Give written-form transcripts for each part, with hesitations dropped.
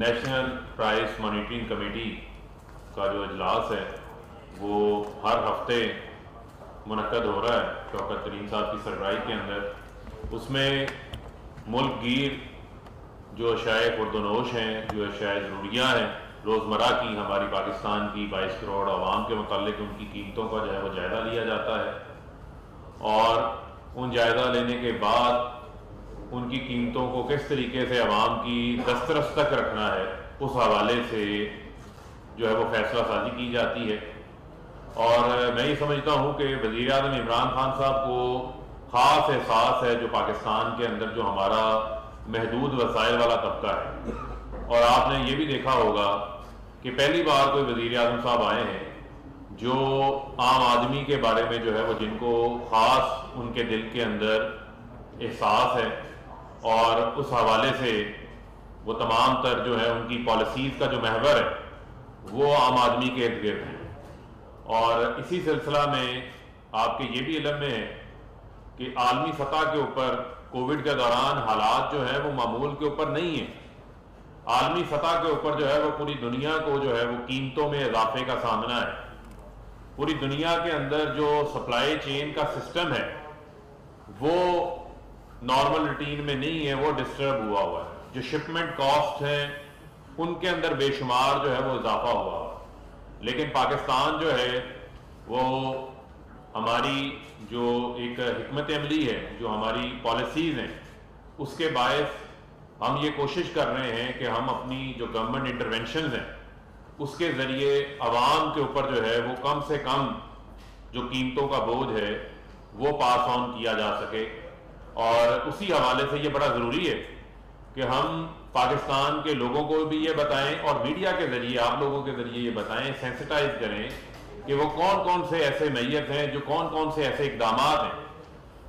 National price monitoring committee का जो इजलास है वो हर हफ्ते मुनक्कद हो रहा है शौकत तरीन साहब की सरबराही के अंदर। उसमें मुल्क गिर जो अशाए खुर्दनोश हैं, जो अशाए ज़रूरिया हैं रोज़मर्रा की हमारी पाकिस्तान की 22 करोड़ आवाम के मुतालिक उनकी कीमतों का जो है वो जायज़ा लिया जाता है और उन जायज़ा लेने के बाद उनकी कीमतों को किस तरीके से आवाम की दस्तरस तक रखना है उस हवाले से जो है वो फैसला साजी की जाती है। और मैं ये समझता हूँ कि वज़ीर आज़म इमरान खान साहब को ख़ास एहसास है जो पाकिस्तान के अंदर जो हमारा महदूद वसाइल वाला तबका है। और आपने ये भी देखा होगा कि पहली बार कोई वज़ीर आज़म साहब आए हैं जो आम आदमी के बारे में जो है वो जिनको ख़ास उनके दिल के अंदर एहसास है और उस हवाले से वो तमाम तर जो है उनकी पॉलिसीज़ का जो महवर है वो आम आदमी के इर्द गिर्द है। और इसी सिलसिला में आपके ये भी इल्म में है कि आलमी सतह के ऊपर कोविड के दौरान हालात जो है वो मामूल के ऊपर नहीं है। आलमी सतह के ऊपर जो है वो पूरी दुनिया को जो है वो कीमतों में इजाफे का सामना है। पूरी दुनिया के अंदर जो सप्लाई चेन का सिस्टम है वो नॉर्मल रूटीन में नहीं है, वो डिस्टर्ब हुआ है। जो शिपमेंट कॉस्ट है उनके अंदर बेशुमार जो है वो इजाफा हुआ है। लेकिन पाकिस्तान जो है वो हमारी जो एक हिकमत अमली है, जो हमारी पॉलिसीज़ हैं, उसके बायस हम ये कोशिश कर रहे हैं कि हम अपनी जो गवर्नमेंट इंटरवेंशन हैं उसके ज़रिए आवाम के ऊपर जो है वो कम से कम जो कीमतों का बोझ है वो पास ऑन किया जा सके। और उसी हवाले से ये बड़ा ज़रूरी है कि हम पाकिस्तान के लोगों को भी ये बताएं और मीडिया के ज़रिए आप लोगों के ज़रिए ये बताएं, सेंसिटाइज करें कि वो कौन कौन से ऐसे मैयत हैं, जो कौन कौन से ऐसे इकदाम हैं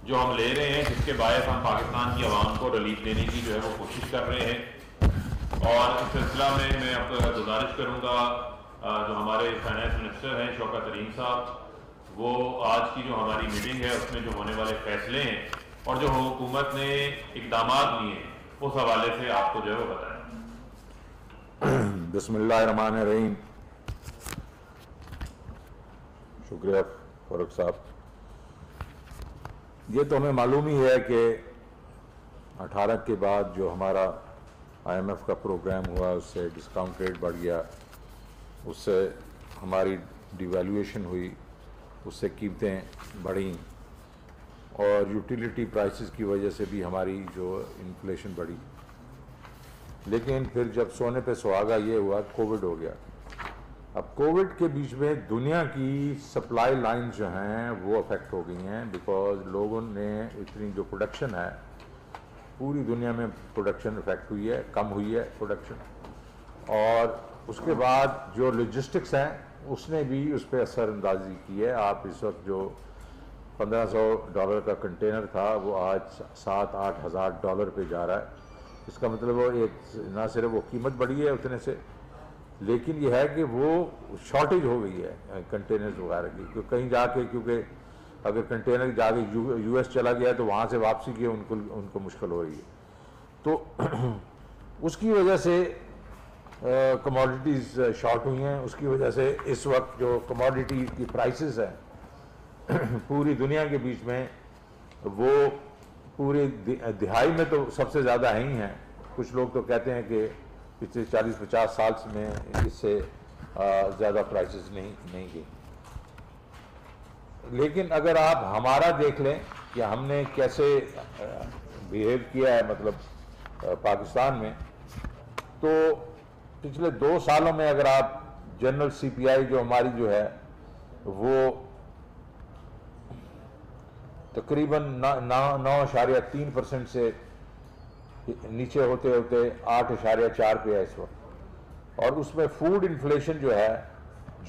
जो हम ले रहे हैं जिसके बायस हम पाकिस्तान की आवाम को रिलीफ देने की जो है वो कोशिश कर रहे हैं। और इस सिलसिला में मैं आपको गुजारिश करूँगा जो हमारे फाइनेंस मिनिस्टर हैं शौकत तरीन साहब, वो आज की जो हमारी मीटिंग है उसमें जो होने वाले फैसले हैं और जो हुकूमत ने इकदाम लिए हैं उस हवाले से आपको जो है वो बताएं। बिस्मिल्लाहिर्रहमानिर्रहीम। शुक्रिया फारूक साहब। ये तो हमें मालूम ही है कि 18 के बाद जो हमारा IMF का प्रोग्राम हुआ उससे डिस्काउंट रेट बढ़ गया, उससे हमारी डिवैल्यूएशन हुई, उससे कीमतें बढ़ी और यूटिलिटी प्राइसेस की वजह से भी हमारी जो इन्फ्लेशन बढ़ी। लेकिन फिर जब सोने पे सुहागा ये हुआ, कोविड हो गया। अब कोविड के बीच में दुनिया की सप्लाई लाइन जो हैं वो अफेक्ट हो गई हैं, बिकॉज लोगों ने इतनी जो प्रोडक्शन है पूरी दुनिया में प्रोडक्शन इफेक्ट हुई है, कम हुई है प्रोडक्शन। और उसके बाद जो लॉजिस्टिक्स हैं उसने भी उस पर असरअंदाजी की है। आप इस वक्त जो $1500 का कंटेनर था वो आज $7-8 हज़ार पे जा रहा है। इसका मतलब वो एक ना सिर्फ वो कीमत बढ़ी है उतने से, लेकिन ये है कि वो शॉर्टेज हो गई है कंटेनर्स वगैरह की। क्योंकि कहीं जाके, क्योंकि अगर कंटेनर जाके US चला गया तो वहाँ से वापसी की उनको मुश्किल हो रही है। तो उसकी वजह से कमोडिटीज़ शॉर्ट हुई हैं। उसकी वजह से इस वक्त जो कमोडिटी की प्राइसेस हैं पूरी दुनिया के बीच में वो पूरी दिहाई में तो सबसे ज़्यादा ही हैं। कुछ लोग तो कहते हैं कि पिछले 40-50 साल में इससे ज़्यादा प्राइसेस नहीं गई। लेकिन अगर आप हमारा देख लें कि हमने कैसे बिहेव किया है, मतलब पाकिस्तान में, तो पिछले 2 सालों में अगर आप जनरल CPI जो हमारी जो है वो तकरीबन 9.3% से नीचे होते होते 8.4 पे है इस वक्त। और उसमें फूड इन्फ्लेशन जो है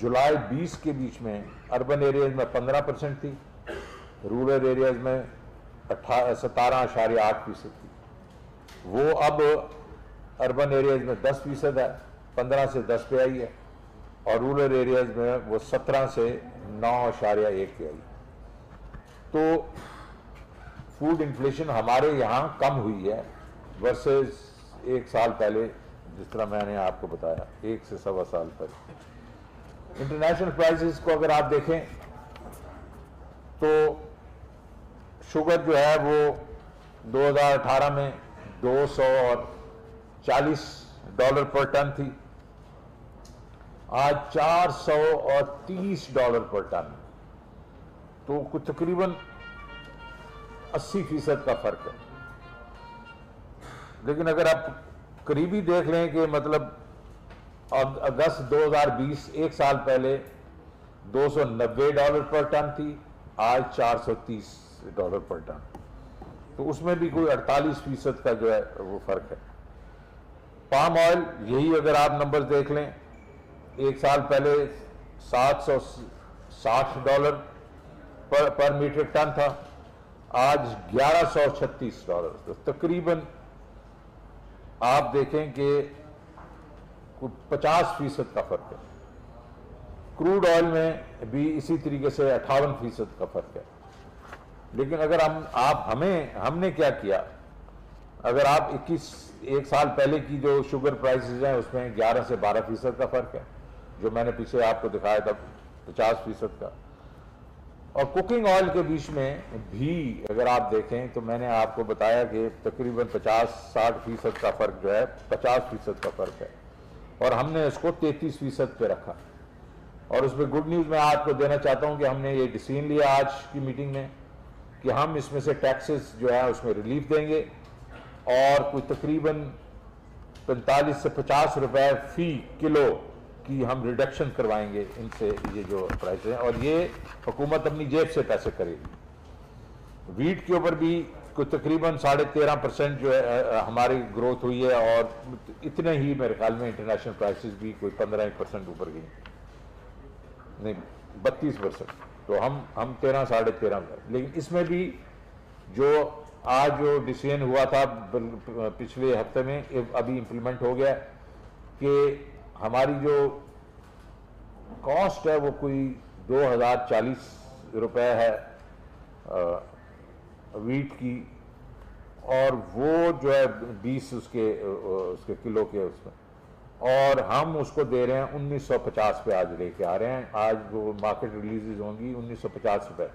जुलाई 20 के बीच में अर्बन एरियाज में 15% थी, रूरल एरियाज में 17.8% थी। वो अब अर्बन एरियाज में 10% है, 15 से 10 पे आई है, और रूरल एरियाज में वो 17 से 9.1 पे आई। तो फूड इन्फ्लेशन हमारे यहाँ कम हुई है वर्सेस 1 साल पहले जिस तरह मैंने आपको बताया 1 से सवा साल पहले। इंटरनेशनल प्राइसेस को अगर आप देखें तो शुगर जो है वो 2018 में $240 पर टन थी, आज $430 पर टन, तो कुछ तकरीबन 80% का फर्क है। लेकिन अगर आप करीबी देख लें कि मतलब अगस्त 2020 एक साल पहले $290 पर टन थी, आज $430 पर टन, तो उसमें भी कोई 48% का जो है वो फर्क है। पाम ऑयल, यही अगर आप नंबर्स देख लें, एक साल पहले $760 पर मीट्रिक टन था, आज $1136, तो तकरीबन आप देखें कि 50% का फर्क है। क्रूड ऑयल में भी इसी तरीके से 58% का फर्क है। लेकिन अगर हमने क्या किया, अगर आप एक साल पहले की जो शुगर प्राइसेस हैं उसमें 11 से 12% का फर्क है, जो मैंने पीछे आपको दिखाया था 50% का। और कुकिंग ऑयल के बीच में भी अगर आप देखें तो मैंने आपको बताया कि तकरीबन 50-60% का फर्क जो है, 50% का फर्क है, और हमने इसको 33% पे रखा। और उसमें गुड न्यूज़ मैं आपको देना चाहता हूं कि हमने ये डिसीजन लिया आज की मीटिंग में कि हम इसमें से टैक्सेस जो है उसमें रिलीफ देंगे और कोई तकरीबन 45 से 50 रुपए फी किलो की हम रिडक्शन करवाएंगे इनसे, ये जो प्राइस हैं, और ये हुकूमत अपनी जेब से पैसे करेगी। वीट के ऊपर भी कोई तकरीबन 13.5% जो है हमारी ग्रोथ हुई है, और इतने ही मेरे ख्याल में इंटरनेशनल प्राइसेस भी कोई 15% ऊपर गई, नहीं 32%, तो हम 13-13.5। लेकिन इसमें भी जो आज जो डिसीजन हुआ था पिछले हफ्ते में, अभी इम्प्लीमेंट हो गया कि हमारी जो कॉस्ट है वो कोई 2040 रुपए है वीट की, और वो जो है 20 उसके किलो के उसमें, और हम उसको दे रहे हैं 1950 पे आज लेके आ रहे हैं। आज वो मार्केट रिलीजेज होंगी 1950 रुपए,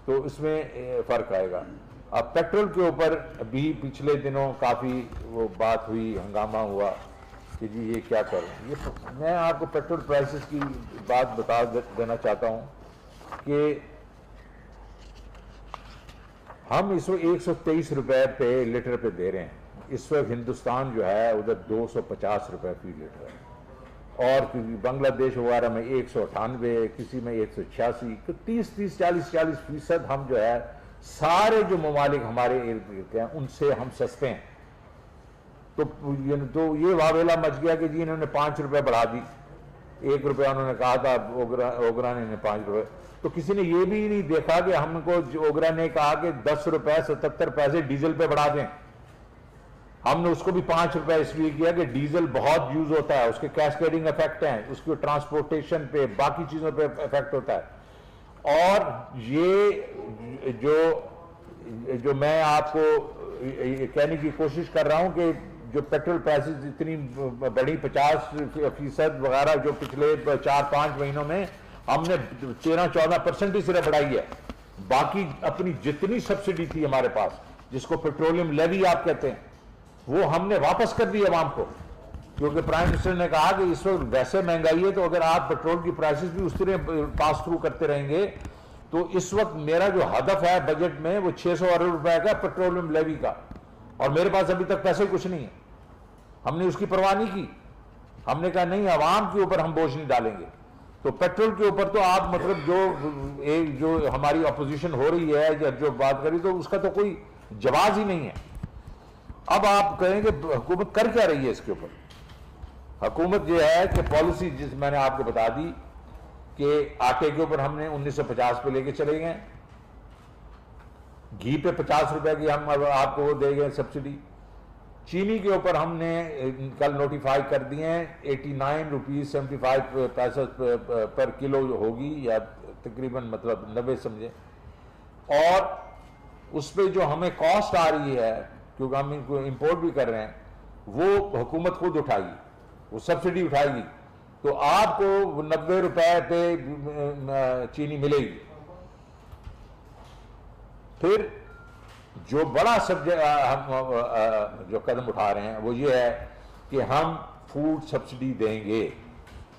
तो इसमें फ़र्क आएगा। अब पेट्रोल के ऊपर भी पिछले दिनों काफ़ी वो बात हुई, हंगामा हुआ कि जी ये क्या करें। ये मैं आपको पेट्रोल प्राइसेस की बात बता देना चाहता हूँ कि हम इस वक्त 123 रुपए पे लीटर पे दे रहे हैं। इस वक्त हिंदुस्तान जो है उधर 250 रुपए फी लीटर है, और बांग्लादेश वगैरह में 198, किसी में 186, तो 30-40% हम जो है सारे जो ममालिक हमारे इर्द गिर्द के हैं उनसे हम सस्ते हैं। तो ये वावेला मच गया कि जी इन्होंने 5 रुपए बढ़ा दी, 1 रुपया उन्होंने कहा था ओगरा ने 5 रुपए, तो किसी ने ये भी नहीं देखा कि हमको ओगरा ने कहा कि 10 रुपए 77 पैसे डीजल पे बढ़ा दें। हमने उसको भी 5 रुपए इसलिए किया कि डीजल बहुत यूज होता है, उसके कैस्केडिंग इफेक्ट हैं, उसके ट्रांसपोर्टेशन पे, बाकी चीजों पे इफेक्ट होता है। और ये जो मैं आपको कहने की कोशिश कर रहा हूं कि जो पेट्रोल प्राइसेस इतनी बड़ी 50% वगैरह जो पिछले 4-5 महीनों में हमने 13-14% ही सिर्फ बढ़ाई है। बाकी अपनी जितनी सब्सिडी थी हमारे पास, जिसको पेट्रोलियम लेवी आप कहते हैं, वो हमने वापस कर दी अवाम को, क्योंकि प्राइम मिनिस्टर ने कहा कि इस वक्त वैसे महंगाई है, तो अगर आप पेट्रोल की प्राइसेस भी उस तरह पास थ्रू करते रहेंगे, तो इस वक्त मेरा जो हदफ है बजट में वो 600 अरब रुपए का पेट्रोलियम लेवी का, और मेरे पास अभी तक पैसे कुछ नहीं है। हमने उसकी परवाह नहीं की, हमने कहा नहीं, अवाम के ऊपर हम बोझ नहीं डालेंगे। तो पेट्रोल के ऊपर तो आप मतलब जो हमारी अपोजिशन हो रही है, जो बात करी, तो उसका तो कोई जवाब ही नहीं है। अब आप कहेंगे हुकूमत कर क्या रही है इसके ऊपर? हुकूमत ये है कि पॉलिसी जिस मैंने आपको बता दी कि आटे के ऊपर हमने 1950 पे लेके चले गए, घी पे 50 रुपए की हम अब आपको वो दे गए सब्सिडी। चीनी के ऊपर हमने कल नोटिफाई कर दिए हैं 89 रुपीज 75 पैसे पर किलो होगी, या तकरीबन मतलब 90 समझे। और उस पर जो हमें कॉस्ट आ रही है, क्योंकि हम इनको इंपोर्ट भी कर रहे हैं, वो हुकूमत खुद उठाएगी, वो सब्सिडी उठाएगी, तो आपको 90 रुपए पे चीनी मिलेगी। फिर जो बड़ा सब्जेक्ट हम जो कदम उठा रहे हैं वो ये है कि हम फूड सब्सिडी देंगे,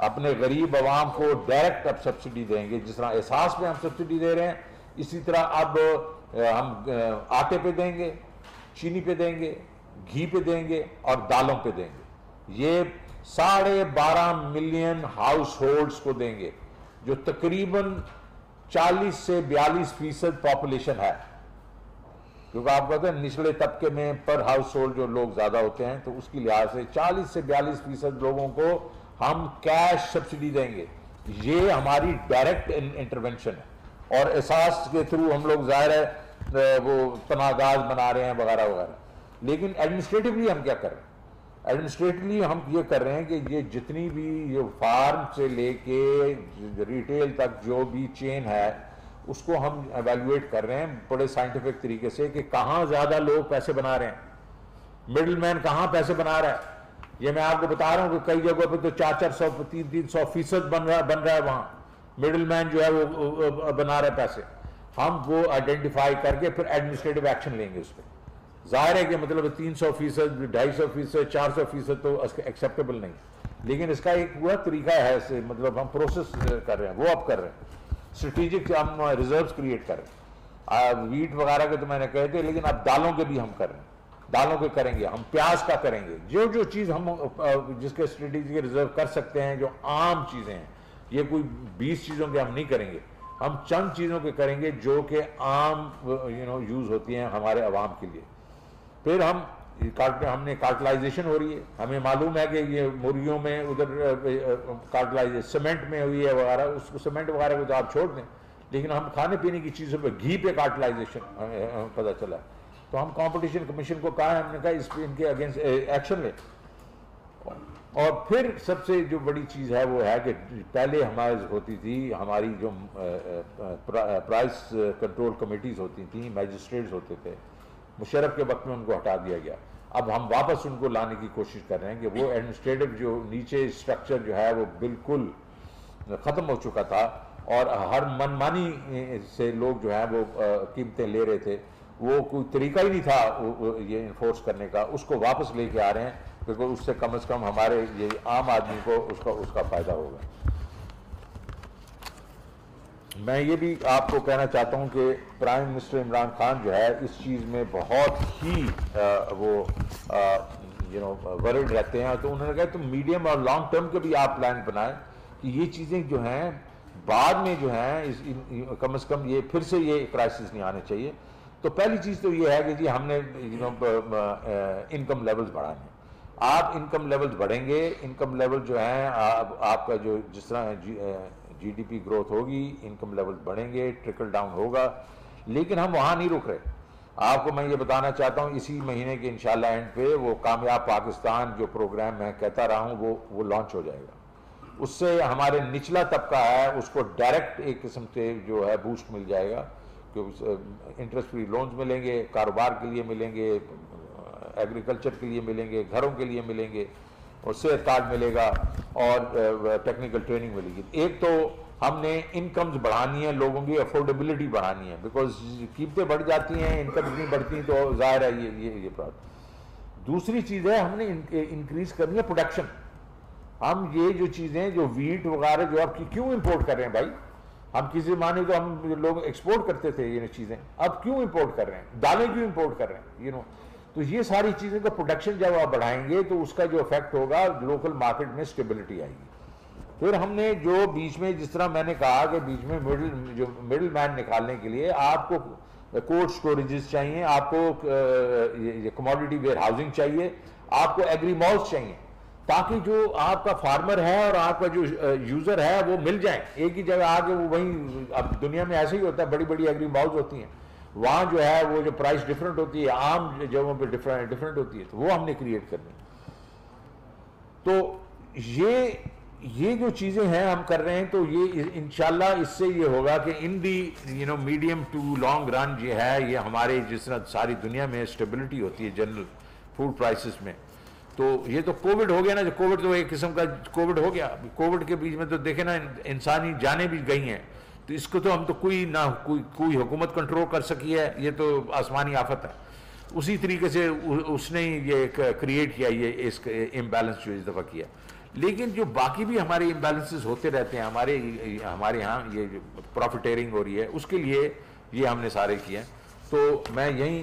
अपने गरीब आवाम को डायरेक्ट अब सब्सिडी देंगे। जिस तरह एहसास पे हम सब्सिडी दे रहे हैं, इसी तरह अब हम आटे पे देंगे, चीनी पे देंगे, घी पे देंगे और दालों पे देंगे। ये 12.5 मिलियन हाउस होल्ड्स को देंगे, जो तकरीबन 40 से 42% पॉपुलेशन है। क्योंकि आप कहते हैं निचले तबके में पर हाउस होल्ड जो लोग ज्यादा होते हैं, तो उसकी लिहाज से 40 से 42% लोगों को हम कैश सब्सिडी देंगे। ये हमारी डायरेक्ट इंटरवेंशन है और एहसास के थ्रू हम लोग जाहिर है वो पनाहगाह बना रहे हैं वगैरह वगैरह। लेकिन एडमिनिस्ट्रेटिवली हम क्या कर रहे हैं? एडमिनिस्ट्रेटिवली हम ये कर रहे हैं कि ये जितनी भी ये फार्म से लेके रिटेल तक जो भी चेन है, उसको हम एवेल्युएट कर रहे हैं बड़े साइंटिफिक तरीके से कि कहाँ ज्यादा लोग पैसे बना रहे हैं, मिडिल मैन कहाँ पैसे बना रहा है। ये मैं आपको बता रहा हूँ कि कई जगहों पे तो 400, 300% बन रहा है वहां मिडिल मैन जो है वो बना रहा है पैसे। हम वो आइडेंटिफाई करके फिर एडमिनिस्ट्रेटिव एक्शन लेंगे उस पर। जाहिर है कि मतलब 300%, 250%, 400% तो एक्सेप्टेबल नहीं, लेकिन इसका एक हुआ तरीका है, मतलब हम प्रोसेस कर रहे हैं, वो अब कर रहे हैं। स्ट्रेटेजिक हम रिजर्व्स क्रिएट कर रहे हैं। वीट वगैरह के तो मैंने कहे थे, लेकिन अब दालों के भी हम कर रहे हैं, दालों के करेंगे, हम प्याज का करेंगे। जो जो चीज़ हम जिसके स्ट्रेटेजिक रिजर्व कर सकते हैं, जो आम चीज़ें हैं, ये कोई 20 चीज़ों के हम नहीं करेंगे, हम चंद चीज़ों के करेंगे जो कि आम यूज़ होती हैं हमारे अवाम के लिए। फिर हमने कार्टलाइजेशन हो रही है, हमें मालूम है कि ये मुर्गियों में उधर कार्टलाइजेशन सीमेंट में हुई है वगैरह, उसको सीमेंट वगैरह को तो आप छोड़ दें, लेकिन हम खाने पीने की चीज़ों पे घी पे कार्टलाइजेशन पता चला। तो हम कंपटीशन कमीशन को कहा, हमने कहा इस पे इनके अगेंस्ट एक्शन ले। और फिर सबसे जो बड़ी चीज़ है वो है कि पहले हमारे होती थी, हमारी जो प्राइस कंट्रोल कमेटीज़ होती थी, मैजिस्ट्रेट्स होते थे, मुशर्रफ के वक्त में उनको हटा दिया गया। अब हम वापस उनको लाने की कोशिश कर रहे हैं कि वो एडमिनिस्ट्रेटिव जो नीचे स्ट्रक्चर जो है वो बिल्कुल ख़त्म हो चुका था और हर मनमानी से लोग जो है वो कीमतें ले रहे थे, वो कोई तरीका ही नहीं था ये इन्फोर्स करने का। उसको वापस लेके आ रहे हैं क्योंकि उससे कम से कम हमारे ये आम आदमी को उसका फ़ायदा होगा। मैं ये भी आपको कहना चाहता हूँ कि प्राइम मिनिस्टर इमरान खान जो है इस चीज़ में बहुत ही वरिड रहते हैं। तो उन्होंने कहा तो मीडियम और लॉन्ग टर्म के भी आप प्लान बनाएं कि ये चीज़ें जो हैं बाद में जो हैं कम से कम ये फिर से ये क्राइसिस नहीं आने चाहिए। तो पहली चीज़ तो ये है कि जी हमने इनकम लेवल्स बढ़ाने। आप इनकम लेवल्स बढ़ेंगे, इनकम लेवल जो हैं आपका जो जिस तरह जीडीपी ग्रोथ होगी, इनकम लेवल बढ़ेंगे, ट्रिकल डाउन होगा। लेकिन हम वहाँ नहीं रुक रहे। आपको मैं ये बताना चाहता हूँ इसी महीने के इंशाल्लाह एंड पे वो कामयाब पाकिस्तान जो प्रोग्राम मैं कहता रहा हूँ वो लॉन्च हो जाएगा। उससे हमारे निचला तबका है उसको डायरेक्ट एक किस्म से जो है बूस्ट मिल जाएगा, क्योंकि इंटरेस्ट फ्री लोन्स मिलेंगे, कारोबार के लिए मिलेंगे, एग्रीकल्चर के लिए मिलेंगे, घरों के लिए मिलेंगे, और सेहत कार्ड मिलेगा और टेक्निकल ट्रेनिंग मिलेगी। एक तो हमने इनकम्स बढ़ानी है, लोगों की अफोर्डेबिलिटी बढ़ानी है, बिकॉज कीमतें बढ़ जाती हैं, इनकम नहीं बढ़ती, तो जाहिर है ये प्रॉब्लम। दूसरी चीज़ है हमने इंक्रीज करनी है प्रोडक्शन। हम ये जो चीज़ें जो वीट वगैरह जो अब क्यों इम्पोर्ट कर रहे हैं भाई, हम किसी माने तो हम लोग एक्सपोर्ट करते थे ये चीज़ें, अब क्यों इम्पोर्ट कर रहे हैं, दालें क्यों इम्पोर्ट कर रहे हैं, तो ये सारी चीज़ें का प्रोडक्शन जब आप बढ़ाएंगे तो उसका जो इफेक्ट होगा लोकल मार्केट में स्टेबिलिटी आएगी। फिर हमने जो बीच में जिस तरह मैंने कहा कि बीच में मिडिल मैन निकालने के लिए आपको कोल्ड स्टोरेजेस चाहिए, आपको ये कमोडिटी वेयर हाउसिंग चाहिए, आपको एग्री मॉल्स चाहिए, ताकि जो आपका फार्मर है और आपका जो यूज़र है वो मिल जाए एक ही जगह आके। वो वहीं अब दुनिया में ऐसे ही होता है, बड़ी बड़ी एग्री मॉल्स होती हैं, वहाँ जो है वो जो प्राइस डिफरेंट होती है, आम जगहों पे डिफरेंट होती है, तो वो हमने क्रिएट करनी। तो ये जो चीज़ें हैं हम कर रहे हैं, तो ये इंशाल्लाह इससे ये होगा कि इन दी मीडियम टू लॉन्ग रन ये है, ये हमारे जिस तरह सारी दुनिया में स्टेबिलिटी होती है जनरल फूड प्राइसेस में, तो ये तो कोविड हो गया ना, जो कोविड तो एक किस्म का कोविड हो गया। कोविड के बीच में तो देखे ना इंसानी जानें भी गई हैं, तो इसको तो हम तो कोई हुकूमत कंट्रोल कर सकी है, ये तो आसमानी आफत है। उसी तरीके से उसने ये क्रिएट किया, ये इस इम्बैलेंस जो इस दफ़ा किया। लेकिन जो बाकी भी हमारे इम्बैलेंसेस होते रहते हैं, हमारे यहाँ ये प्रॉफिटेरिंग हो रही है, उसके लिए ये हमने सारे किए हैं। तो मैं यहीं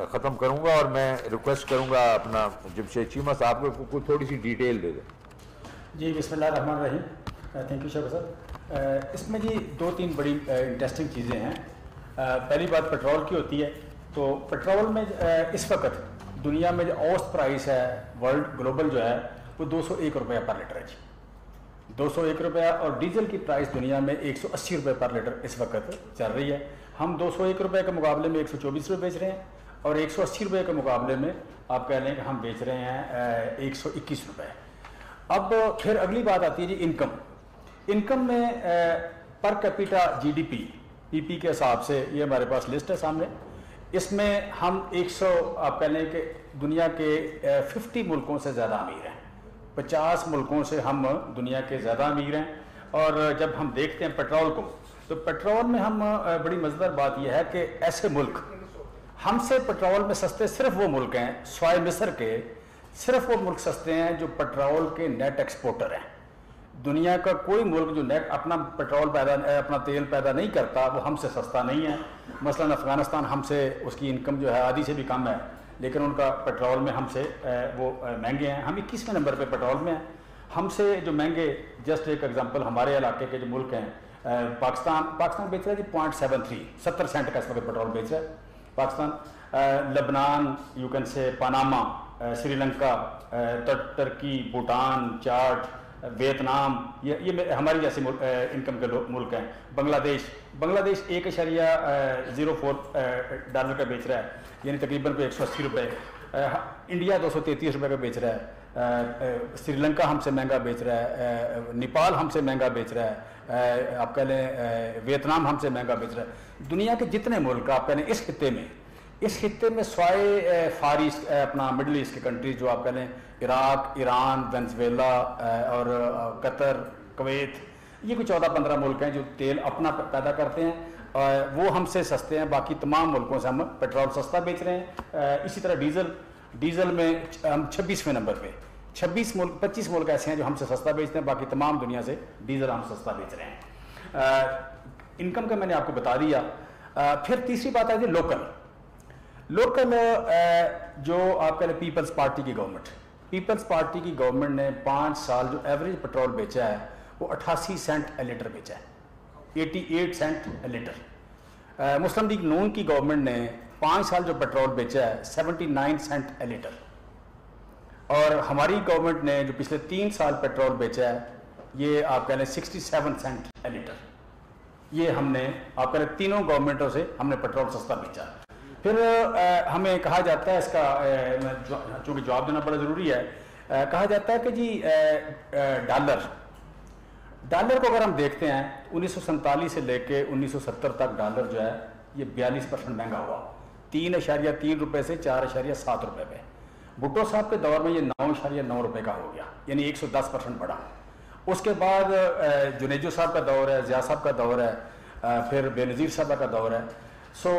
ख़त्म करूँगा और मैं रिक्वेस्ट करूँगा अपना जमशेद चीमा साहब को थोड़ी सी डिटेल दे दें। जी बिस्मिल्लाहिर्रहमानिर्रहीम, थैंक यू शौकत साहब। इसमें जी 2-3 बड़ी इंटरेस्टिंग चीज़ें हैं। पहली बात पेट्रोल की होती है। तो पेट्रोल में इस वक्त दुनिया में जो औसत प्राइस है वर्ल्ड ग्लोबल जो है वो 201 रुपये पर लीटर है जी, 201 रुपया। और डीजल की प्राइस दुनिया में 180 रुपये पर लीटर इस वक्त चल रही है। हम 201 रुपये के मुकाबले में 124 रुपये बेच रहे हैं, और 180 रुपये के मुकाबले में आप कह लें कि हम बेच रहे हैं 121 रुपये। अब फिर अगली बात आती है जी इनकम। इनकम में पर कैपिटा जीडीपी पीपी के हिसाब से ये हमारे पास लिस्ट है सामने। इसमें हम 100 आप कह लें कि दुनिया के 50 मुल्कों से ज़्यादा अमीर हैं, 50 मुल्कों से हम दुनिया के ज़्यादा अमीर हैं। और जब हम देखते हैं पेट्रोल को, तो पेट्रोल में हम बड़ी मज़ेदार बात यह है कि ऐसे मुल्क हमसे पेट्रोल में सस्ते सिर्फ वो मुल्क हैं स्वाय मिस्र के, सिर्फ वो मुल्क सस्ते हैं जो पेट्रोल के नेट एक्सपोर्टर हैं। दुनिया का कोई मुल्क जो नेट अपना अपना तेल पैदा नहीं करता वो हमसे सस्ता नहीं है। मसलन अफ़गानिस्तान हमसे उसकी इनकम जो है आधी से भी कम है, लेकिन उनका पेट्रोल में हमसे वो महंगे हैं। हम 21वें नंबर पे पेट्रोल में हैं। हमसे जो महंगे, जस्ट एक एग्जांपल, हमारे इलाके के जो मुल्क हैं, पाकिस्तान बेच रहा है जी 0.73 70 सेंट का इस वक्त पेट्रोल बेच रहा है Pakistan. लबनान, you can say Panama, Sri Lanka, Turki, Bhutan, Chad, Vietnam, ये हमारी जैसे इनकम के मुल्क हैं। बांग्लादेश 1.04 डॉलर का बेच रहा है, यानी तकरीबन को 180 रुपये। इंडिया 233 रुपये का बेच रहा है। श्रीलंका हमसे महंगा बेच रहा है, नेपाल हमसे महंगा बेच रहा है, आप कह लें वियतनाम हमसे महंगा बेच रहा है। दुनिया के जितने मुल्क आप कह लें इस खित्ते में स्वाय फार ईस्ट अपना मिडल ईस्ट के कंट्रीज जो आप कह लें इराक, ईरान, वेनेजुएला और कतर, कुवैत, ये कोई 14-15 मुल्क हैं जो तेल अपना पैदा करते हैं, वो हमसे सस्ते हैं। बाकी तमाम मुल्कों से हम पेट्रोल सस्ता बेच रहे हैं। इसी तरह डीजल में हम 26वें नंबर पे, 25 मुल्क ऐसे हैं जो हमसे सस्ता बेचते हैं, बाकी तमाम दुनिया से डीजल हम सस्ता बेच रहे हैं। इनकम का मैंने आपको बता दिया। फिर तीसरी बात है जी लोकल जो आप कह लें पीपल्स पार्टी की गवर्नमेंट ने 5 साल जो एवरेज पेट्रोल बेचा है वो 88 सेंट लीटर बेचा है, 88 सेंट लीटर। मुस्लिम लीग नून की गवर्नमेंट ने 5 साल जो पेट्रोल बेचा है 79 सेंट लीटर। और हमारी गवर्नमेंट ने जो पिछले 3 साल पेट्रोल बेचा है ये आप कह लें 67 सेंट लीटर। ये हमने आप कह लें तीनों गवर्नमेंटों से हमने पेट्रोल सस्ता बेचा। फिर हमें कहा जाता है, इसका चूँकि जवाब देना बड़ा ज़रूरी है, कहा जाता है कि जी डॉलर को अगर हम देखते हैं 1947 से लेके 1970 तक डॉलर जो है ये 42% महंगा हुआ, 3.3 रुपये से 4.7 रुपये पे। भुट्टो साहब के दौर में ये 9.9 रुपये का हो गया, यानी 110% बढ़ा। उसके बाद जुनेजो साहब का दौर है, ज़िया साहब का दौर है, फिर बेनज़ीर साहब का दौर है। सो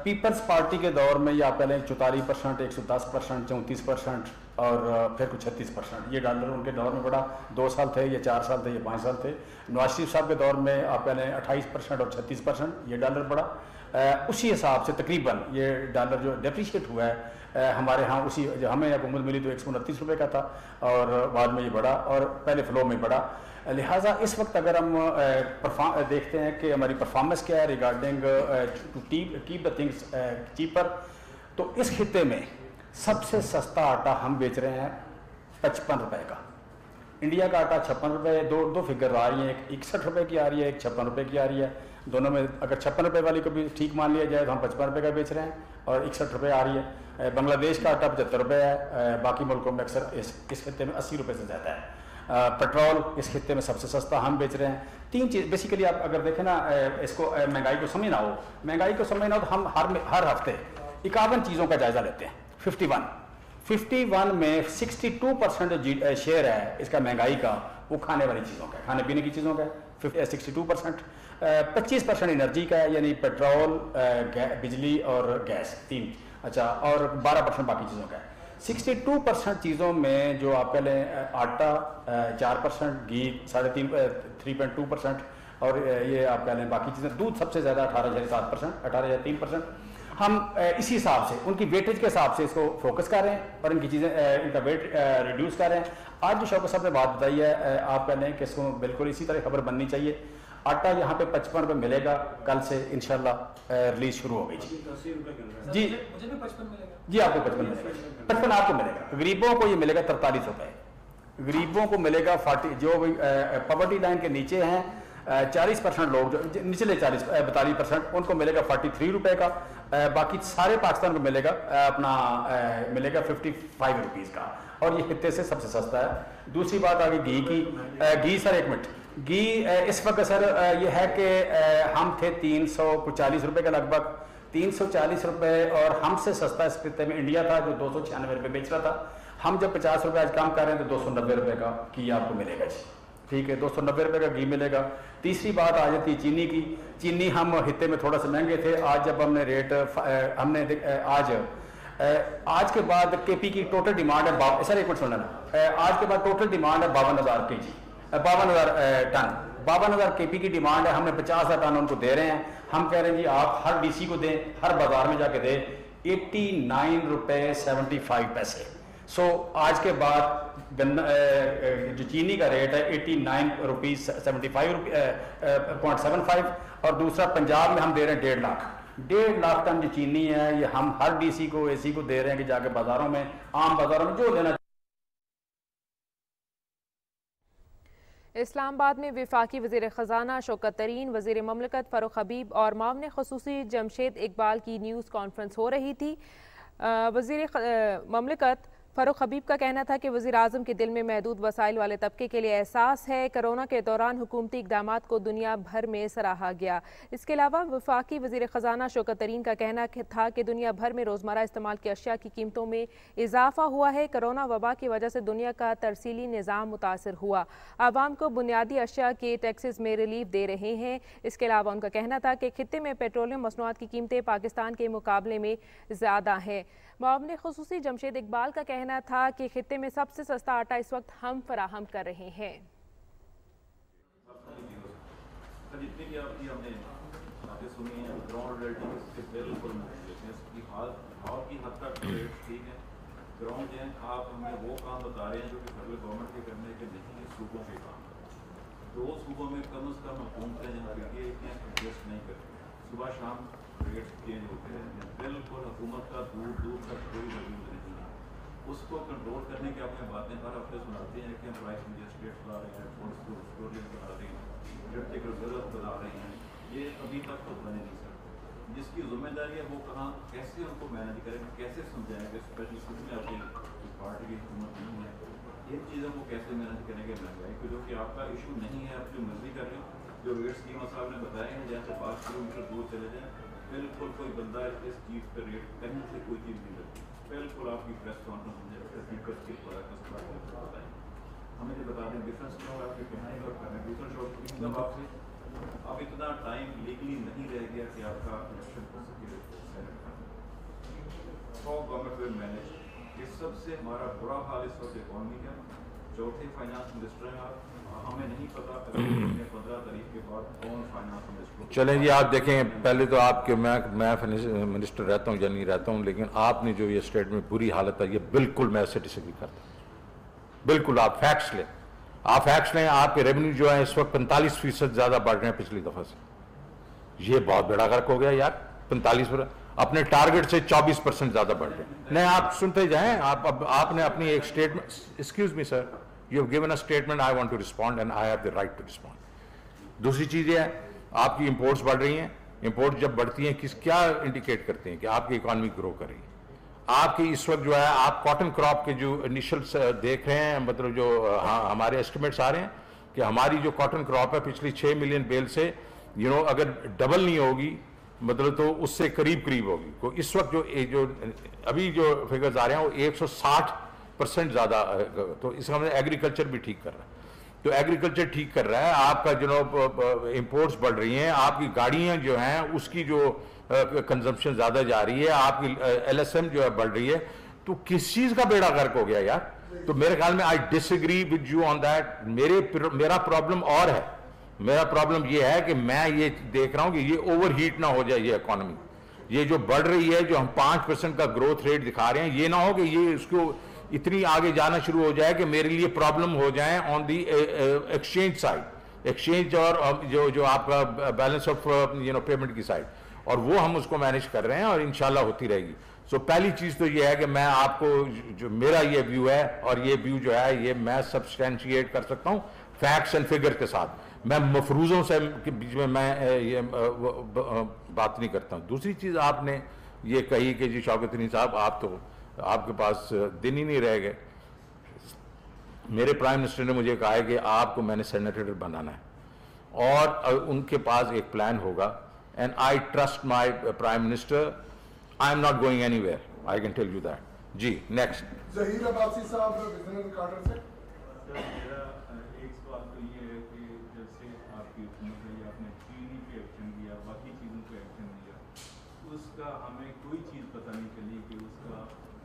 पीपल्स पार्टी के दौर में ये आप कह लें 44%, 110%, 34% और फिर कुछ 36%। ये डॉलर उनके दौर में बढ़ा। 2 साल थे, ये 4 साल थे, ये 5 साल थे। नवाज शरीफ साहब के दौर में आप कह लें 28% और 36% ये डॉलर बढ़ा। उसी हिसाब से तकरीबन ये डॉलर जो डेप्रिशिएट हुआ है हमारे यहाँ, उसी जो हमें हुकूमत मिली तो 129 रुपये का था और बाद में ये बढ़ा और पहले फ्लो में बढ़ा। लिहाजा इस वक्त अगर हम देखते हैं कि हमारी परफॉर्मेंस क्या है regarding to keep the things cheaper, तो इस खित्ते में सबसे सस्ता आटा हम बेच रहे हैं 55 रुपये का। इंडिया का आटा 56 रुपये, दो फिगर आ रही हैं, एक 61 रुपये की आ रही है, एक 56 रुपये की आ रही है। दोनों में अगर 56 रुपये वाली को भी ठीक मान लिया जाए तो हम 55 रुपये का बेच रहे हैं और 61 रुपये आ रही है। बांग्लादेश का आटा 75 रुपये है, बाकी मुल्कों में अक्सर इस खित्ते में 80 रुपये से ज़्यादा है। पेट्रोल इस खित्ते में सबसे सस्ता हम बेच रहे हैं। 3 चीज़ बेसिकली आप अगर देखें ना, इसको महंगाई को समझना हो तो हम हर हफ्ते 51 चीज़ों का जायज़ा लेते हैं। 51 में 62% शेयर है इसका महंगाई का, वो खाने वाली चीज़ों का, खाने पीने की चीज़ों का 62%, 25% एनर्जी का है, यानी पेट्रोल, बिजली और गैस 3, अच्छा, और 12% बाकी चीज़ों का है। 62% चीज़ों में जो आप कह लें आटा 4%, घी 3.2%, और ये आप कह लें बाकी चीज़ें, दूध सबसे ज़्यादा 18.7%, 18.3%। हम इसी हिसाब से उनकी वेटेज के हिसाब से इसको फोकस कर रहे हैं और इनकी चीज़ें, इनका वेट रिड्यूस कर रहे हैं। आज जो शौकत साहब ने बात बताई है, आप कह लें कि इसको बिल्कुल इसी तरह खबर बननी चाहिए। आटा यहाँ पे 55 रुपये मिलेगा, कल से इंशाल्लाह रिलीज शुरू हो गई जी। जी मुझे भी 55 मिलेगा जी, आपको 55 मिलेगा, 55 आपको मिलेगा। गरीबों को ये मिलेगा 43 रुपये, गरीबों को मिलेगा 40, जो पॉवर्टी लाइन के नीचे हैं 40% लोग, जो निचले 42%, उनको मिलेगा 43 रुपये का। बाकी सारे पाकिस्तान को मिलेगा अपना मिलेगा 55 रुपीज़ का, और ये खित्ते से सबसे सस्ता है। दूसरी बात आ गई घी की। घी सर, एक मिनट, घी इस वक्त सर ये है कि हम थे 340 रुपये का लगभग, 340 रुपये, और हमसे सस्ता इस खित्ते में इंडिया था जो 296 रुपये बेच रहा था। हम जब 50 रुपये आज काम कर रहे हैं तो 290 रुपये का घी आपको मिलेगा जी, ठीक है, 290 रुपये का घी मिलेगा। तीसरी बात आ जाती है चीनी की। चीनी हम हित्ते में थोड़ा सा महंगे थे, आज जब हमने रेट हमने आज के बाद केपी की टोटल डिमांड है, सर एक मिनट सुनना ना, आज के बाद टोटल डिमांड है 52,000 kg, 52,000 टन, 52,000 केपी की डिमांड है। हमने 50,000 टन उनको दे रहे हैं। हम कह रहे हैं जी आप हर डीसी को दें, हर बाजार में जाके दें, 89 रुपये 75 पैसे। सो आज के बाद जो चीनी का रेट है 89 रुपीज़ 75.75, और दूसरा पंजाब में हम दे रहे हैं 1.5 लाख टन जो चीनी है, ये हम हर डीसी को, एसी को दे रहे हैं कि जाके बाजारों में, आम बाजारों में जो लेना। इस्लामाबाद में वफाकी वज़ीर ख़जाना शौकत तरीन, वज़ीर ममलकत फ़ारूक हबीब और मामले ख़ुसूसी जमशेद इकबाल की न्यूज़ कॉन्फ्रेंस हो रही थी। वज़ीर ममलकत फ़ारूक हबीब का कहना था कि वज़ीर आज़म के दिल में महदूद वसाइल वाले तबके के लिए एहसास है। कोरोना के दौरान हुकूमती इक़दामात को दुनिया भर में सराहा गया। इसके अलावा वफाकी वज़ीर ख़जाना शौकत तरीन का कहना था कि दुनिया भर में रोज़मर्रा इस्तेमाल की अशिया की कीमतों में इजाफा हुआ है। कोरोना वबा की वजह से दुनिया का तरसीली निज़ाम मुतासर हुआ। आवाम को बुनियादी अशिया के टैक्सेस में रिलीफ दे रहे हैं। इसके अलावा उनका कहना था कि खित्ते में पेट्रोलियम मसनूआत की कीमतें पाकिस्तान के मुकाबले में ज़्यादा हैं। मामले ख़ुसूसी जमशेद इकबाल का कहना था कि खित्ते में सबसे सस्ता आटा इस वक्त हम फराहम कर रहे हैं। जितनी भी आपकी हमने बातें सुनी हैं, ग्राउंड रियलिटी से बिल्कुल भाव की हद तक ठीक है। ग्राउंड जो है, आप हमें वो काम बता रहे हैं जो कि फेडरल गवर्नमेंट के करने के नहीं है, सूबों के काम। 2 सूबों में कम से कम हुकूमतें जहाँ पे एडजस्ट नहीं करती, सुबह शाम रेट चेंज होते रहते हैं। बिल्कुल हुकूमत का दूर दूर तक कोई वजूद नहीं है। उसको कंट्रोल करने की अपने बातें हर हफ्ते सुनाते हैं कि हम प्राइस इंडस्ट्रेट बना रहे हैं, स्टोरेज बना रहे हैं, इलेक्ट्रिकल जरूरत बना रहे हैं। ये अभी तक तो बने नहीं सकते। जिसकी जिम्मेदारी है वो कहाँ कैसे उनको मैनेज करेंगे, कैसे समझाएंगे, स्पेशली उसमें अपनी पार्टी की हुकूमत नहीं है, इन चीज़ों को कैसे मैनेज करेंगे। महंगाई को जो कि आपका इशू नहीं है, आप जो मर्जी कर रहे हो, जो रेट स्कीम साहब ने बताए हैं, जैसे 5 किलोमीटर दूर चले जाएँ, बिल्कुल कोई बंदा इस चीज़ पर रेट कहीं से कोई चीज़ नहीं लगती। बिल्कुल आपकी प्रेस कॉन्फ्रेंस मुझे बताएं, हमें जो बता दें डिफरेंस क्या हो आपके कहने और करने। दूसरा शॉर्ट मतलब आपसे अब इतना टाइम लीगली नहीं रह गया कि आपका इलेक्शन हो सके सेनेट का। Government will manage. ये सबसे हमारा बुरा हाल इस वक्त इकॉनमी का। चौथे फाइनेंस मिनिस्टर हैं आप, हमें नहीं पता 15 तारीख के बाद कौन फाइनेंस मिनिस्टर। चलें जी, आप देखें, पहले तो आपके मैं मिनिस्टर रहता हूँ या नहीं रहता हूँ, लेकिन आपने जो ये स्टेटमेंट बुरी हालत है, ये बिल्कुल मैं इससे डिसएग्री करता हूँ। बिल्कुल आप फैक्ट्स लें, आप फैक्ट्स लें। आपके रेवेन्यू जो है इस वक्त 45% ज़्यादा बढ़ रहे हैं पिछली दफ़ा से। ये बहुत बड़ा फर्क हो गया यार, 45%। अपने टारगेट से 24% ज़्यादा बढ़ रहे हैं। नहीं, आप सुनते जाएं। आपने अपनी एक statement, excuse me sir, you have given a statement, I want to respond and I have the right to respond. दूसरी चीज़ ये है, आपकी इंपोर्ट्स बढ़ रही हैं। इंपोर्ट जब बढ़ती हैं क्या इंडिकेट करते हैं कि आपकी इकॉनमी ग्रो कर रही है। आपकी इस वक्त जो है, आप कॉटन क्रॉप के जो इनिशियल देख रहे हैं, मतलब जो हमारे एस्टिमेट्स आ रहे हैं कि हमारी जो कॉटन क्रॉप है पिछली 6 मिलियन बेल से अगर डबल नहीं होगी, मतलब तो उससे करीब करीब होगी। तो इस वक्त जो अभी जो फिगर्स आ रहे हैं वो 160% ज़्यादा, तो इसका मतलब एग्रीकल्चर भी ठीक कर रहा है। तो एग्रीकल्चर ठीक कर रहा है, आपका जो इंपोर्ट्स बढ़ रही हैं, आपकी गाड़ियाँ जो हैं उसकी जो कंजम्पशन ज़्यादा जा रही है, आपकी LSM जो है बढ़ रही है, तो किस चीज़ का बेड़ा गर्क हो गया यार। तो मेरे ख्याल में I disagree with you on that. मेरा प्रॉब्लम और है, मेरा प्रॉब्लम ये है कि मैं ये देख रहा हूं कि ये ओवरहीट ना हो जाए ये इकोनॉमी, ये जो बढ़ रही है, जो हम 5% का ग्रोथ रेट दिखा रहे हैं, ये ना हो कि ये इसको इतनी आगे जाना शुरू हो जाए कि मेरे लिए प्रॉब्लम हो जाए on the exchange side, exchange और जो आपका बैलेंस ऑफ पेमेंट की साइड, और वो हम उसको मैनेज कर रहे हैं और इंशाल्लाह होती रहेगी। सो पहली चीज़ तो ये है कि मैं आपको जो मेरा ये व्यू है, और ये व्यू जो है ये मैं सब्सटेंशिएट कर सकता हूँ फैक्ट्स एंड फिगर के साथ। मैं मफरूज़ों से के बीच में मैं ये बात नहीं करता हूँ। दूसरी चीज़ आपने ये कही कि जी शौकत अली साहब आप तो आपके पास दिन ही नहीं रह गए। मेरे प्राइम मिनिस्टर ने मुझे कहा है कि आपको मैंने सेनेटर बनाना है, और उनके पास एक प्लान होगा, and I trust my prime minister. I am not going anywhere, I can tell you that. जी नेक्स्ट। ज़हीर अब्बासी साहब बिजनेस रिकॉर्डर से। मेरा एक सवाल तो ये है कि जैसे आपकी हुकूमत है, आपने चीनी पे एक्शन लिया, बाकी चीज़ों पे एक्शन लिया, उसका हमें कोई चीज़ पता नहीं चली कि उसका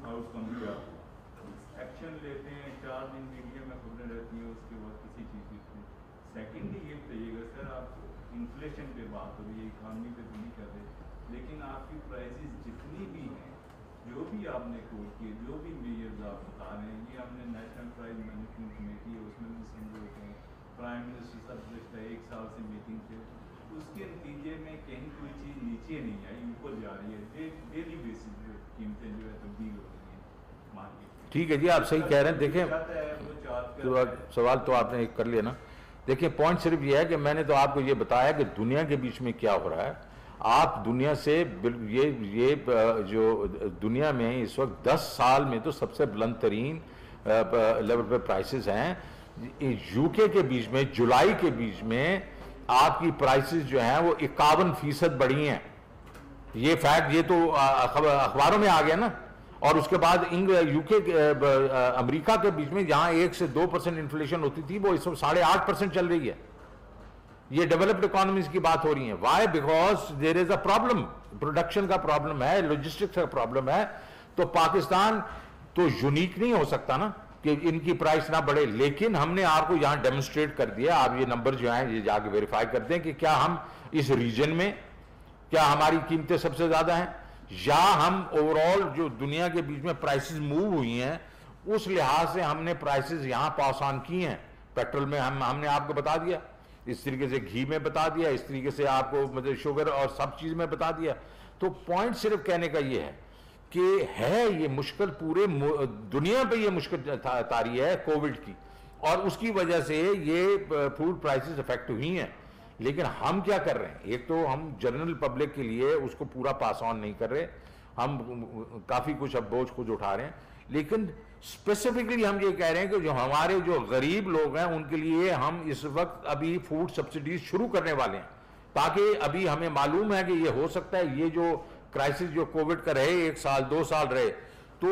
आउटकम क्या। एक्शन लेते हैं, 4 दिन मीडिया में खबरें रहती हैं, उसके बाद किसी चीज़ की। सेकेंडली ये बताइएगा सर, आप इन्फ्लेशन पे बात हो रही है, इकानमी पे तो नहीं कर रहे, लेकिन आपकी प्राइसेस जितनी भी हैं, जो भी आपने कोट किए, जो भी मेयर्स आप बता रहे हैं, ये हमने नेशनल प्राइस मैनेजमेंट कमेटी है उसमें भी समझौते हैं, प्राइम मिनिस्टर साहब पिछले 1 साल से मीटिंग थे, उसके नतीजे में कहीं कोई चीज़ नीचे नहीं आई, ऊपर जा रही है। डेली बेसिस पे कीमतें जो है तब्दील हो रही हैं मार्केट। ठीक है जी, आप सही कह रहे हैं। देखें सवाल तो आपने एक कर लिया ना। देखिए पॉइंट सिर्फ ये है कि मैंने तो आपको ये बताया कि दुनिया के बीच में क्या हो रहा है। आप दुनिया से ये जो दुनिया में इस वक्त 10 साल में तो सबसे बुलंद तरीन लेवल पे प्राइसेस हैं। यूके के बीच में जुलाई के बीच में आपकी प्राइसेस जो हैं वो 51% बढ़ी हैं। ये फैक्ट ये तो अखबारों में आ गया ना। और उसके बाद यूके अमेरिका के बीच में जहां 1 से 2% इन्फ्लेशन होती थी वो इस वक्त 8.5% चल रही है। ये डेवलप्ड इकोनॉमीज की बात हो रही है। Why? Because there is a problem, production का प्रॉब्लम है, लॉजिस्टिक्स का प्रॉब्लम है। तो पाकिस्तान तो यूनिक नहीं हो सकता ना कि इनकी प्राइस ना बढ़े। लेकिन हमने आपको यहां डेमोन्स्ट्रेट कर दिया, आप ये नंबर जो हैं ये जाके वेरीफाई कर दें कि क्या हम इस रीजन में, क्या हमारी कीमतें सबसे ज्यादा हैं, या हम ओवरऑल जो दुनिया के बीच में प्राइसेस मूव हुई हैं उस लिहाज से हमने प्राइसेस यहां पास ऑन की हैं। पेट्रोल में हमने आपको बता दिया, इस तरीके से घी में बता दिया, इस तरीके से आपको मतलब शुगर और सब चीज में बता दिया। तो पॉइंट सिर्फ कहने का ये है कि है ये मुश्किल, पूरे दुनिया पे ये मुश्किल तारी है कोविड की, और उसकी वजह से ये फूड प्राइसेस अफेक्ट हुई हैं। लेकिन हम क्या कर रहे हैं, एक तो हम जनरल पब्लिक के लिए उसको पूरा पास ऑन नहीं कर रहे, हम काफी कुछ अब बोझ खुद उठा रहे हैं। लेकिन स्पेसिफिकली हम ये कह रहे हैं कि जो हमारे जो गरीब लोग हैं उनके लिए हम इस वक्त अभी फूड सब्सिडीज शुरू करने वाले हैं, ताकि अभी हमें मालूम है कि ये हो सकता है ये जो क्राइसिस जो कोविड का रहे 1 साल 2 साल रहे तो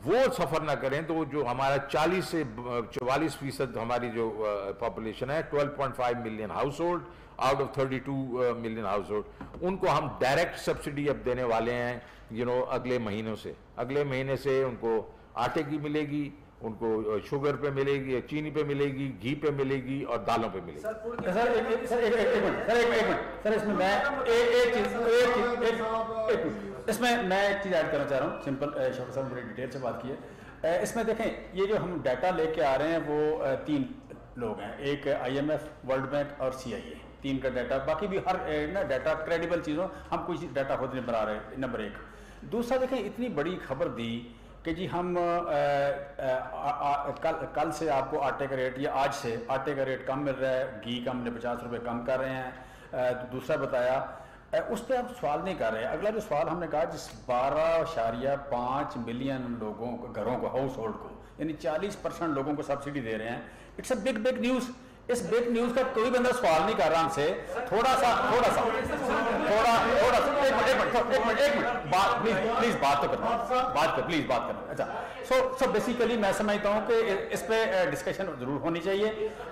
वो सफर ना करें। तो जो हमारा 40 से 44% हमारी जो पॉपुलेशन है 12.5 million house hold out of 32 million house hold, उनको हम डायरेक्ट सब्सिडी अब देने वाले हैं अगले महीनों से। अगले महीने से उनको आटे की मिलेगी, उनको शुगर पे मिलेगी, चीनी पे मिलेगी, घी पे मिलेगी और दालों पे मिलेगी। इसमें मैं एक चीज़ ऐड करना चाह रहा हूँ, सिंपल। शौकत साहब बड़ी डिटेल से बात की है। इसमें देखें ये जो हम डाटा लेके आ रहे हैं वो 3 लोग हैं, एक IMF, वर्ल्ड बैंक और CIA, 3 का डाटा। बाकी भी हर ना डाटा क्रेडिबल चीज़ों, हम कोई डाटा खुद नहीं बना रहे, नंबर 1। दूसरा देखें इतनी बड़ी खबर दी कि जी हम कल से आपको आटे का रेट, या आज से आटे का रेट कम मिल रहा है, घी का हमने 50 रुपये कम कर रहे हैं। दूसरा बताया, उस पर आप सवाल नहीं कर रहे हैं। अगला जो सवाल हमने कहा जिस 12.5 मिलियन लोगों को, घरों को, हाउस होल्ड को, यानी 40% लोगों को सब्सिडी दे रहे हैं। इट्स अ बिग न्यूज़ इस ब्रेक न्यूज का कोई बंदा सवाल नहीं कर रहा हमसे। थोड़ा सा एक मिनट प्लीज बात तो करना, प्लीज बात करना। अच्छा, सो बेसिकली मैं समझता हूं कि इस पे डिस्कशन जरूर होनी चाहिए।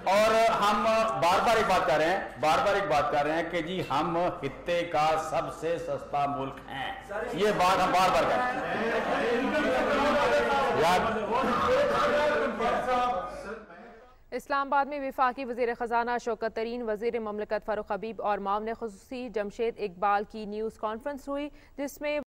और हम बार बार एक बात कर रहे हैं कि जी हम खित्ते का सबसे सस्ता मुल्क हैं, ये बात हम बार बार कर इस्लामाबाद में वफाकी वज़ीर ख़जाना शौकत तरीन, वज़ीर ममलकत फ़ारूक हबीब और मामले ख़ुसूसी जमशेद इकबाल की न्यूज़ कॉन्फ्रेंस हुई, जिसमें